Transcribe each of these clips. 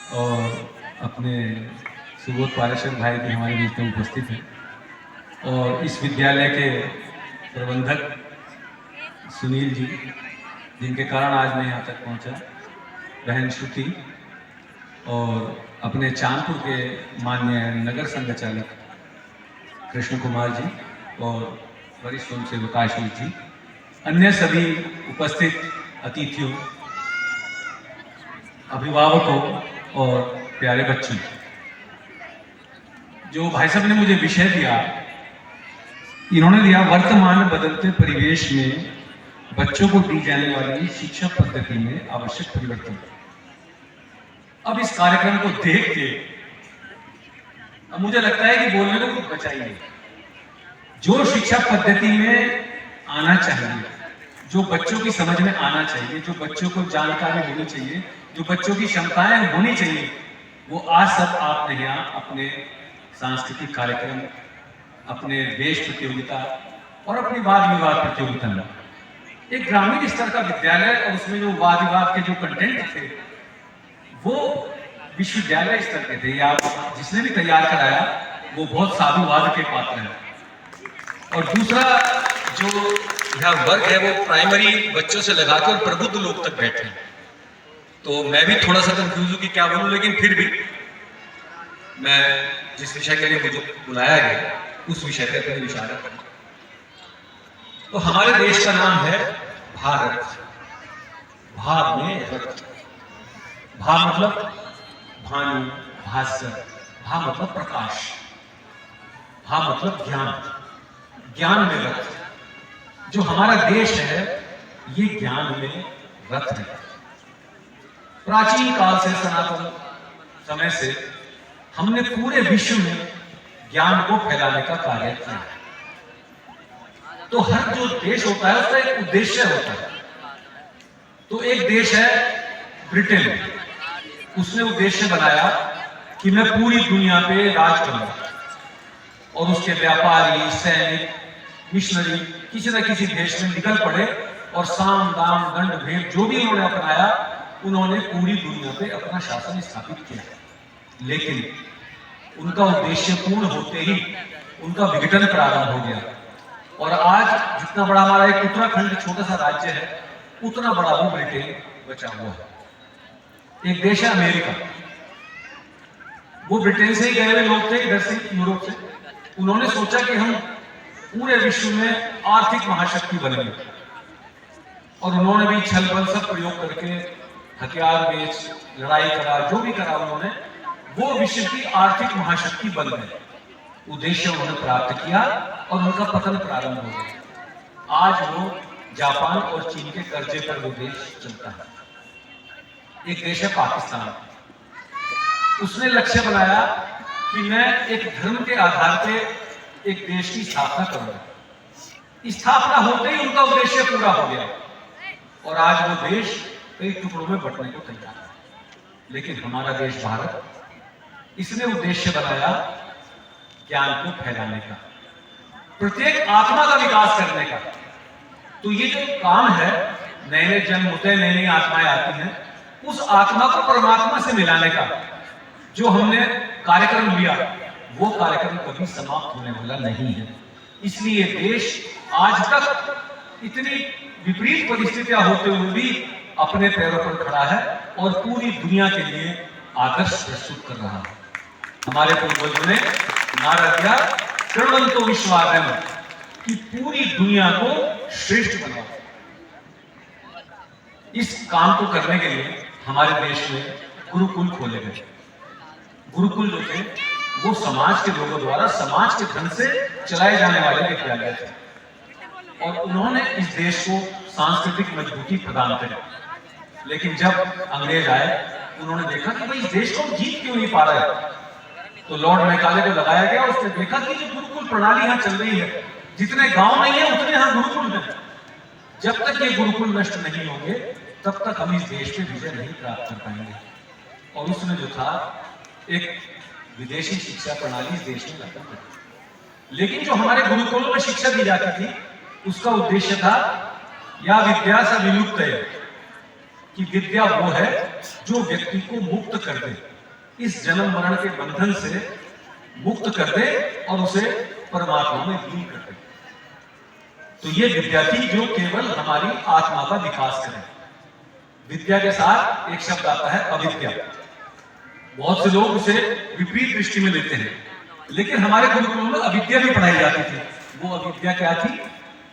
और अपने सुबोध पाराशर भाई भी हमारे बीच में उपस्थित हैं, और इस विद्यालय के प्रबंधक सुनील जी, जिनके कारण आज मैं यहाँ तक पहुँचा, बहन श्रुति, और अपने चांदपुर के माननीय नगर संघचालक कृष्ण कुमार जी और वरिष्ठ स्वयंसेवक आशीष जी, अन्य सभी उपस्थित अतिथियों, अभिभावकों और प्यारे बच्चों, जो भाई साहब ने मुझे विषय दिया, इन्होंने दिया वर्तमान बदलते परिवेश में बच्चों को दी जाने वाली शिक्षा पद्धति में आवश्यक परिवर्तन। अब इस कार्यक्रम को देख के अब मुझे लगता है कि बोलने को कुछ बचा ही नहीं। जो शिक्षा पद्धति में आना चाहिए, जो बच्चों की समझ में आना चाहिए, जो बच्चों को जानकारी होनी चाहिए, जो बच्चों की क्षमताएं होनी चाहिए, वो आज सब आपने यहाँ अपने सांस्कृतिक कार्यक्रम, अपने देश प्रतियोगिता और अपनी वाद विवाद प्रतियोगिता में एक ग्रामीण स्तर का विद्यालय, और उसमें जो वाद विवाद के जो कंटेंट थे वो विश्वविद्यालय स्तर के थे, या जिसने भी तैयार कराया वो बहुत साधुवाद के पात्र हैं। और दूसरा जो यहाँ वर्ग है वो प्राइमरी बच्चों से लगाकर और प्रबुद्ध लोग तक बैठे हैं। तो मैं भी थोड़ा सा कंफ्यूज हूँ कि क्या बोलूँ, लेकिन फिर भी मैं जिस विषय के लिए मुझे बुलाया गया उस विषय पर अपने विचार करूँ। तो हमारे देश का नाम है भारत। भाव में रक्त। भा मतलब भानु, भास्कर। भा मतलब प्रकाश। भा मतलब ज्ञान। ज्ञान में रक्त। जो हमारा देश है ये ज्ञान में रक्त है। प्राचीन काल से, सनातन समय से हमने पूरे विश्व में ज्ञान को फैलाने का कार्य किया। तो हर जो देश होता है उसका एक उद्देश्य होता है। तो एक देश है ब्रिटेन, उसने उद्देश्य बनाया कि मैं पूरी दुनिया पे राज करूंगा, और उसके व्यापारी, सैनिक, मिशनरी किसी न किसी देश में निकल पड़े, और साम दाम दंड भेद जो भी उन्होंने अपनाया, उन्होंने पूरी दुनिया पे अपना शासन स्थापित किया। लेकिन उनका उद्देश्य पूर्ण होते ही उनका विघटन प्रारंभ हो गया, और आज जितना बड़ा हमारा एक उत्तराखंड छोटा सा राज्य है, उतना बड़ा वो ब्रिटेन बचा हुआ है। एक देश है अमेरिका, वो ब्रिटेन से ही गए हुए लोग थे, इधर से यूरोप से। उन्होंने सोचा कि हम पूरे विश्व में आर्थिक महाशक्ति बनेंगे, और उन्होंने भी छल बल सब प्रयोग करके हथियार बेच, लड़ाई करा, जो भी करा उन्होंने, वो विश्व की आर्थिक महाशक्ति बन गए। उद्देश्य उन्होंने प्राप्त किया और उनका पतन प्रारंभ हो गया। आज वो जापान और चीन के कर्जे पर वो देश चलता है। एक देश है पाकिस्तान, उसने लक्ष्य बनाया कि मैं एक धर्म के आधार पे एक देश की स्थापना करूंगा। स्थापना होते ही उनका उद्देश्य पूरा हो गया, और आज वो देश कई टुकड़ों में बंटने को तैयार है। लेकिन हमारा देश भारत, इसने उद्देश्य बनाया ज्ञान को फैलाने का, प्रत्येक आत्मा का विकास करने का। तो ये जो काम है, नए नए जन्म होते हैं, नई नई आत्माएं आती हैं, उस आत्मा को परमात्मा से मिलाने का जो हमने कार्यक्रम लिया, वो कार्यक्रम कभी समाप्त होने वाला नहीं है। इसलिए देश आज तक इतनी विपरीत परिस्थितियां होते हुए भी अपने पैरों पर खड़ा है और पूरी दुनिया के लिए आदर्श प्रस्तुत कर रहा है। हमारे पूर्वजों ने नारा दिया, सर्वंतो विश्वार्यम, कि पूरी दुनिया को श्रेष्ठ बनाओ। इस काम को करने के लिए हमारे देश में गुरुकुल खोले गए। गुरुकुल जो थे वो समाज के लोगों द्वारा समाज के धन से चलाए जाने वाले विद्यालय थे, और उन्होंने इस देश को सांस्कृतिक मजबूती प्रदान करी। लेकिन जब अंग्रेज आए, उन्होंने देखा कि भाई इस देश को जीत क्यों नहीं पा रहे, तो लॉर्ड मैकाले को लगाया गया। उसने देखा कि जो गुरुकुल प्रणाली यहाँ चल रही है, जितने गांव नहीं है उतने यहाँ गुरुकुल हैं। जब तक ये गुरुकुल नष्ट नहीं होंगे तब तक हम इस देश पे विजय नहीं प्राप्त कर पाएंगे। और उसने जो था एक विदेशी शिक्षा प्रणाली इस देश में लागू कर। लेकिन जो हमारे गुरुकुलों में शिक्षा दी जाती थी, उसका उद्देश्य था या विद्या से विमुक्त है, कि विद्या वो है जो व्यक्ति को मुक्त कर दे, इस जन्म मरण के बंधन से मुक्त कर दे और उसे परमात्मा में लीन कर दे। तो ये विद्या थी जो केवल हमारी आत्मा का विकास करे। विद्या के साथ एक शब्द आता है अविद्या। बहुत से लोग उसे विपरीत दृष्टि में लेते हैं, लेकिन हमारे गुरुकुलों में अविद्या भी पढ़ाई जाती थी। वो अविद्या क्या थी?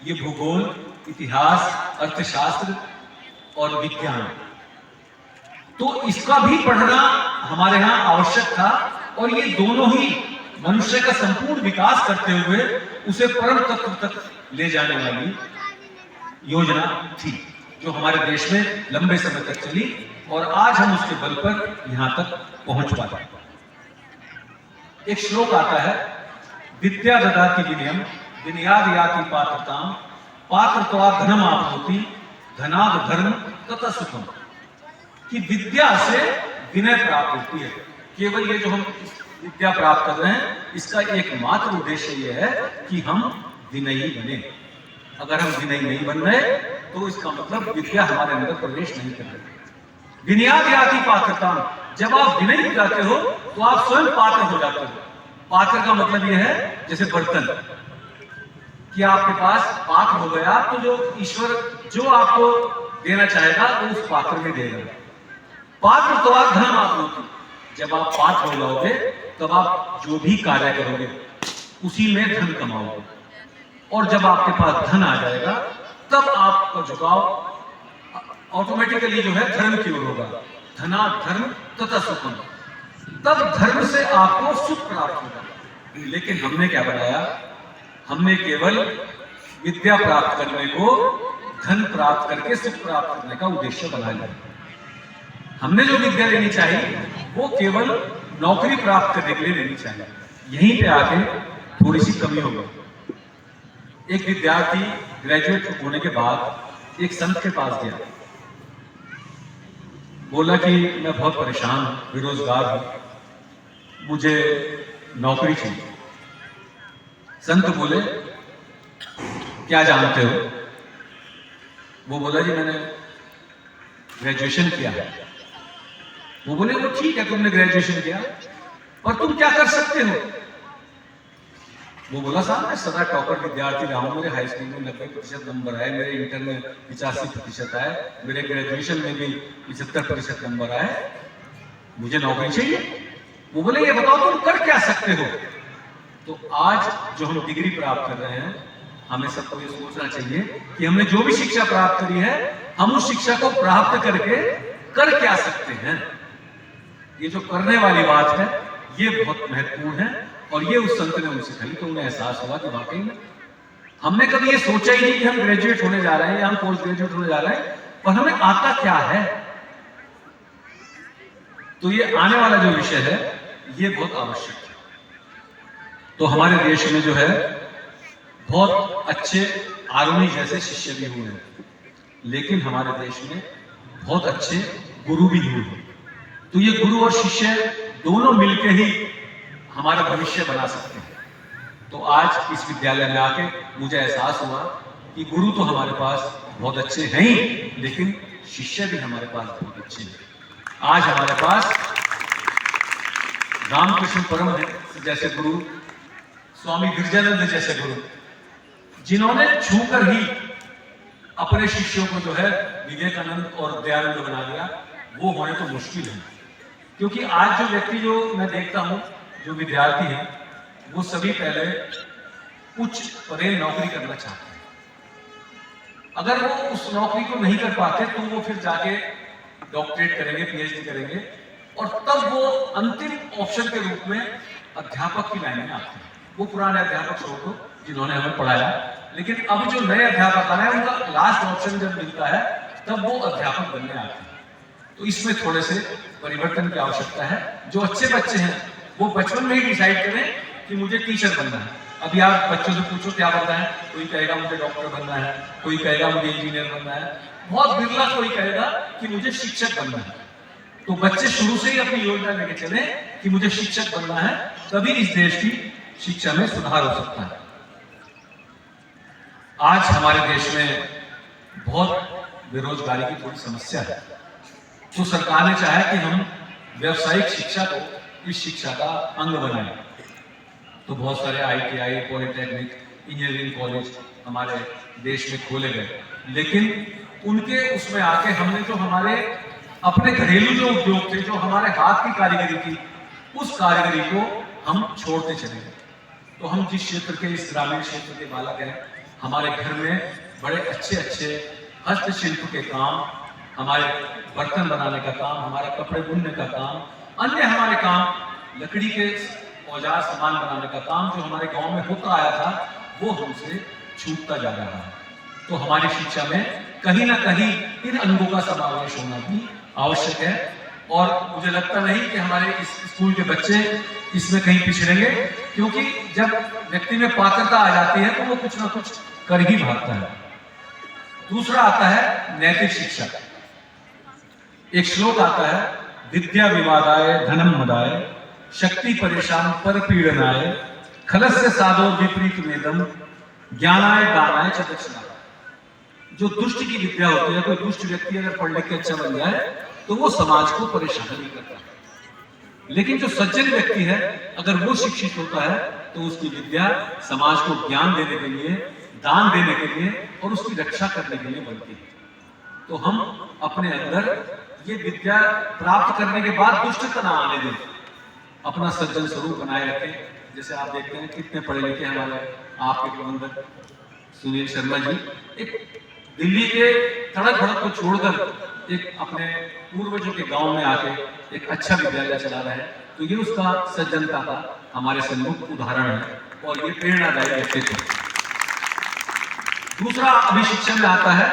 ये भूगोल, इतिहास, अर्थशास्त्र और विज्ञान। तो इसका भी पढ़ना हमारे यहाँ आवश्यक था, और ये दोनों ही मनुष्य का संपूर्ण विकास करते हुए उसे परम तत्व तक ले जाने वाली योजना थी, जो हमारे देश में लंबे समय तक चली, और आज हम उसके बल पर यहां तक पहुंच पाए। एक श्लोक आता है, विद्या ददाति विनयम विनयाद याति पात्रताम पात्रत्वा धनम आपनोति धनाद धर्म तथा सुखम। कि विद्या से विनय प्राप्त होती है। केवल ये जो हम विद्या प्राप्त कर रहे हैं, इसका एकमात्र उद्देश्य यह है कि हम विनयी बने। अगर हम विनयी नहीं बन रहे तो इसका मतलब विद्या हमारे अंदर प्रवेश नहीं कर रही। विनयाद याति पात्रताम, जब आप विनयी हो जाते हो तो आप स्वयं पात्र हो जाते हो। पात्र का मतलब यह है जैसे बर्तन, कि आपके पास पात्र हो गया तो जो ईश्वर जो आपको देना चाहेगा वो उस पात्र में देगा। पात्र तो आप धन आप होती, जब आप पात्र हो जाओगे तब आप जो भी कार्य करोगे उसी में धन कमाओगे, और जब आपके पास धन आ जाएगा तब आपका झुकाव ऑटोमेटिकली जो है धर्म की ओर होगा। धना धर्म तथा सुखम, तब धर्म से आपको सुख प्राप्त होगा। लेकिन हमने क्या बनाया? हमने केवल विद्या प्राप्त करने को धन प्राप्त करके सुख प्राप्त करने का उद्देश्य बना लिया। हमने जो विद्या लेनी चाहिए वो केवल नौकरी प्राप्त करने के लिए लेनी चाहिए। यहीं पे आके थोड़ी सी कमी हो गई। एक विद्यार्थी ग्रेजुएट होने के बाद एक संत के पास गया, बोला कि मैं बहुत परेशान हूं, बेरोजगार हूं, मुझे नौकरी चाहिए। संत बोले, क्या जानते हो? वो बोला जी मैंने ग्रेजुएशन किया है। वो बोले वो ठीक है, तुमने ग्रेजुएशन किया, और तुम क्या कर सकते हो? वो बोला साहब मैं सदा टॉपर विद्यार्थी रहा हूँ, मेरे हाई स्कूल में 90% नंबर आए, मेरे इंटर में 85% आए, मेरे ग्रेजुएशन में भी 75% नंबर आए, मुझे नौकरी चाहिए। वो बोले ये बताओ तुम कर क्या सकते हो? तो आज जो हम डिग्री प्राप्त कर रहे हैं, हमें सबको ये सोचना चाहिए कि हमने जो भी शिक्षा प्राप्त करी है, हम उस शिक्षा को प्राप्त करके कर क्या सकते हैं। ये जो करने वाली बात है ये बहुत महत्वपूर्ण है, और ये उस संत ने उनसे कही तो उन्हें एहसास हुआ कि वाकई में हमने कभी ये सोचा ही नहीं कि हम ग्रेजुएट होने जा रहे हैं या हम पोस्ट ग्रेजुएट होने जा रहे हैं, और हमें आता क्या है। तो ये आने वाला जो विषय है ये बहुत आवश्यक है। तो हमारे देश में जो है बहुत अच्छे आरुणि जैसे शिष्य भी हुए हैं, लेकिन हमारे देश में बहुत अच्छे गुरु भी हुए हैं। तो ये गुरु और शिष्य दोनों मिलकर ही हमारा भविष्य बना सकते हैं। तो आज इस विद्यालय में आके मुझे एहसास हुआ कि गुरु तो हमारे पास बहुत अच्छे हैं ही, लेकिन शिष्य भी हमारे पास बहुत अच्छे हैं। आज हमारे पास रामकृष्ण परमहंस जैसे गुरु, स्वामी गिरजानंद जैसे गुरु, जिन्होंने छूकर ही अपने शिष्यों को जो है विवेकानंद और दयानंद बना दिया, वो होने तो मुश्किल है। क्योंकि आज जो व्यक्ति जो मैं देखता हूं, जो विद्यार्थी हैं, वो सभी पहले उच्च पदे नौकरी करना चाहते हैं। अगर वो उस नौकरी को नहीं कर पाते तो वो फिर जाके डॉक्टरेट करेंगे, पीएचडी करेंगे, और तब वो अंतिम ऑप्शन के रूप में अध्यापक की लाइन में आते हैं। वो पुराने अध्यापक छोड़ दो जिन्होंने हमें पढ़ाया, लेकिन अब जो नए अध्यापक आ रहे हैं उनका लास्ट ऑप्शन जब मिलता है तब वो अध्यापक बनने आते हैं। तो इसमें थोड़े से परिवर्तन की आवश्यकता है। जो अच्छे बच्चे हैं वो बचपन में ही डिसाइड करें कि मुझे टीचर बनना है। अभी आप बच्चों से पूछो क्या बनना है, कोई कहेगा मुझे डॉक्टर बनना है, कोई कहेगा मुझे इंजीनियर बनना है, बहुत बिरला कोई कहेगा कि मुझे शिक्षक बनना है। तो बच्चे शुरू से ही अपनी योजना लेके चले कि मुझे शिक्षक बनना है, तभी इस देश की शिक्षा में सुधार हो सकता है। आज हमारे देश में बहुत बेरोजगारी की थोड़ी समस्या है। तो सरकार ने चाहा कि हम व्यावसायिक शिक्षा को इस शिक्षा का अंग बनाएं। तो बहुत सारे ITI, पॉलिटेक्निक, इंजीनियरिंग कॉलेज हमारे देश में खोले गए, लेकिन उनके उसमें आके हमने जो हमारे अपने घरेलू जो उद्योग थे, जो हमारे हाथ की कारीगरी थी, उस कारीगरी को हम छोड़ते चले गए। तो हम जिस क्षेत्र के, इस ग्रामीण क्षेत्र के बालक हैं, हमारे घर में बड़े अच्छे अच्छे हस्तशिल्प के काम, हमारे बर्तन बनाने का काम, हमारे कपड़े बुनने का काम, अन्य हमारे काम, लकड़ी के औजार सामान बनाने का काम जो हमारे गांव में होता आया था, वो हमसे छूटता जा रहा है। तो हमारी शिक्षा में कहीं ना कहीं इन अंगों का समावेश होना भी आवश्यक है, और मुझे लगता नहीं कि हमारे इस स्कूल के बच्चे इसमें कहीं पिछड़ेंगे, क्योंकि जब व्यक्ति में पात्रता आ जाती है तो वो कुछ ना कुछ कर ही भागता है। दूसरा आता है नैतिक शिक्षा। एक श्लोक आता है, विद्या विवादाय धनम मदाय शक्ति परेशान पर पीड़नाय खलस्य साधो विपरीत वेदम ज्ञानाय दानाय च दक्षिणाय। जो दुष्ट की विद्या होती है, कोई दुष्ट व्यक्ति अगर पढ़ लिख के अच्छा बन जाए तो वो समाज को परेशान नहीं करता है, लेकिन जो सज्जन व्यक्ति है अगर वो शिक्षित होता है तो उसकी विद्या समाज को ज्ञान देने के लिए, दान देने के लिए और उसकी रक्षा करने के लिए बनती है। तो हम अपने अंदर ये विद्या प्राप्त करने के बाद दुष्टता ना आने दें, अपना सज्जन स्वरूप बनाए रखें। जैसे आप देखते हैं कितने पढ़े लिखे हमारे आपके प्रबंधक सुनील शर्मा जी, एक दिल्ली के तड़क भड़क को छोड़कर एक अपने पूर्वजों के गांव में आके एक अच्छा विद्यालय चला रहे हैं। तो ये उसका सज्जनता का हमारे सम्मुख उदाहरण है और ये प्रेरणादायी व्यक्तित्व। दूसरा अभी शिक्षा में आता है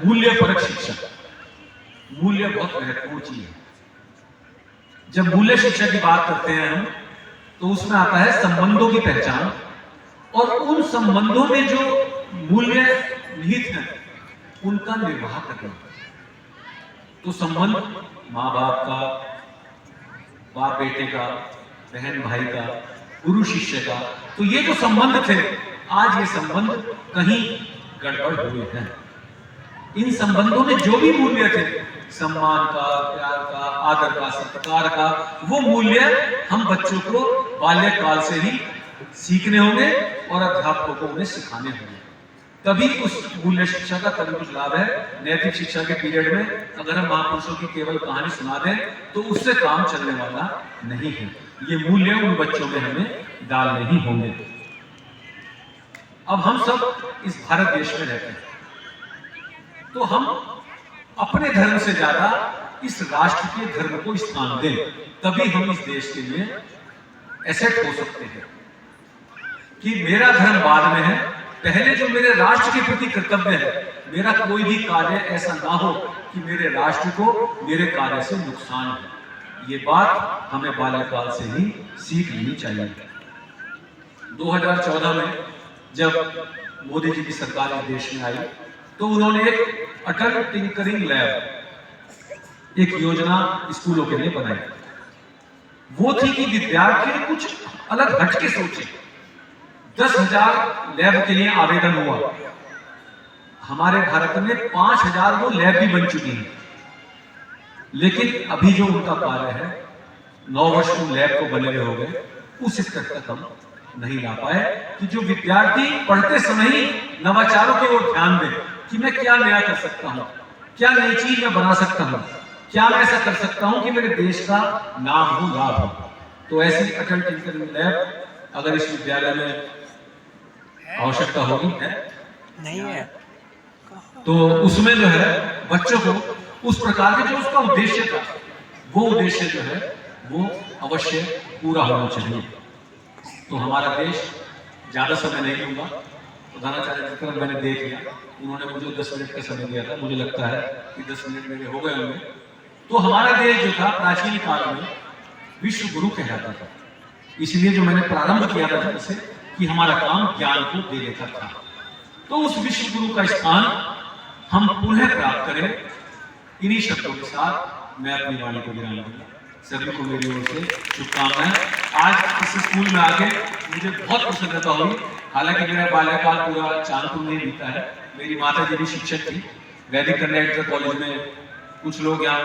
मूल्य परक शिक्षा। मूल्य बहुत महत्वपूर्ण चीज है। जब मूल्य शिक्षा की बात करते हैं हम, तो उसमें आता है संबंधों की पहचान, और उन संबंधों में जो मूल्य निहित हैं उनका निर्वाह करना। तो संबंध माँ बाप का, बाप बेटे का, बहन भाई का, गुरु शिष्य का, तो ये जो संबंध थे, आज ये संबंध कहीं गड़बड़ हुए हैं। इन संबंधों में जो भी मूल्य थे, सम्मान का, प्यार का, आदर का, सत्कार का, वो मूल्य हम बच्चों को बाल्यकाल से ही सीखने होंगे और अध्यापकों को उन्हें सिखाने होंगे। तभी उस मूल्य शिक्षा का कभी कुछ लाभ है। नैतिक शिक्षा के पीरियड में अगर हम महापुरुषों की केवल कहानी सुना दें तो उससे काम चलने वाला नहीं है। ये मूल्य उन बच्चों में हमें डालने ही होंगे। अब हम सब इस भारत देश में रहते हैं, तो हम अपने धर्म से ज्यादा इस राष्ट्र के धर्म को स्थान दें, तभी हम इस देश के लिए एसेट हो सकते हैं। कि मेरा धर्म बाद में है, पहले जो मेरे राष्ट्र के प्रति कर्तव्य है, मेरा कोई भी कार्य ऐसा ना हो कि मेरे राष्ट्र को मेरे कार्य से नुकसान हो। ये बात हमें बाल्यकाल से ही सीख लेनी चाहिए। 2014 में जब मोदी जी की सरकार इस देश में आई, तो उन्होंने एक अटल टिंकरिंग लैब, एक योजना स्कूलों के लिए बनाई। वो थी कि विद्यार्थी कुछ अलग हटके सोचे। 10,000 लैब के लिए आवेदन हुआ। हमारे भारत में 5,000 वो लैब भी बन चुकी हैं, लेकिन अभी जो उनका कार्य है, 9 वर्ष उन लैब को बने हुए हो गए, उस स्तर तक हम नहीं ला पाए कि जो विद्यार्थी पढ़ते समय ही नवाचारों की ओर ध्यान दें कि मैं क्या नया कर सकता हूं, क्या नई चीज मैं बना सकता हूं, क्या मैं ऐसा कर सकता हूं कि मेरे देश का नाम हो, लाभ हो। तो ऐसी अटल टिंकरिंग लैब अगर इस विद्यालय में आवश्यकता होगी है नहीं है, तो उसमें जो है बच्चों को उस प्रकार के जो उसका उद्देश्य था, वो उद्देश्य जो है वो अवश्य पूरा होना चाहिए। तो हमारा देश, ज्यादा समय नहीं लूंगा, प्रधानाचार्य विक्रम मैंने देख लिया, उन्होंने मुझे 10 मिनट का समय दिया था, मुझे लगता है कि 10 मिनट मेरे हो गए होंगे। तो हमारा देश जो था प्राचीन काल में विश्व गुरु कहलाता था, इसलिए जो मैंने प्रारंभ किया था जैसे कि हमारा काम ज्ञान को दे देता था। तो उस विश्व गुरु का स्थान हम पुनः प्राप्त करें। इन्हीं शब्दों के साथ मैं अपनी वाणी को विराम दूंगा। सभी को मेरी ओर से शुभकामनाएं। आज इस स्कूल में आके मुझे बहुत प्रसन्नता हुई। हालांकि मेरा बाल्यकाल पूरा चांदपुर में बीता है। मेरी माता जी भी शिक्षक थी, वैदिक कन्या इंटर कॉलेज में कुछ लोग यहाँ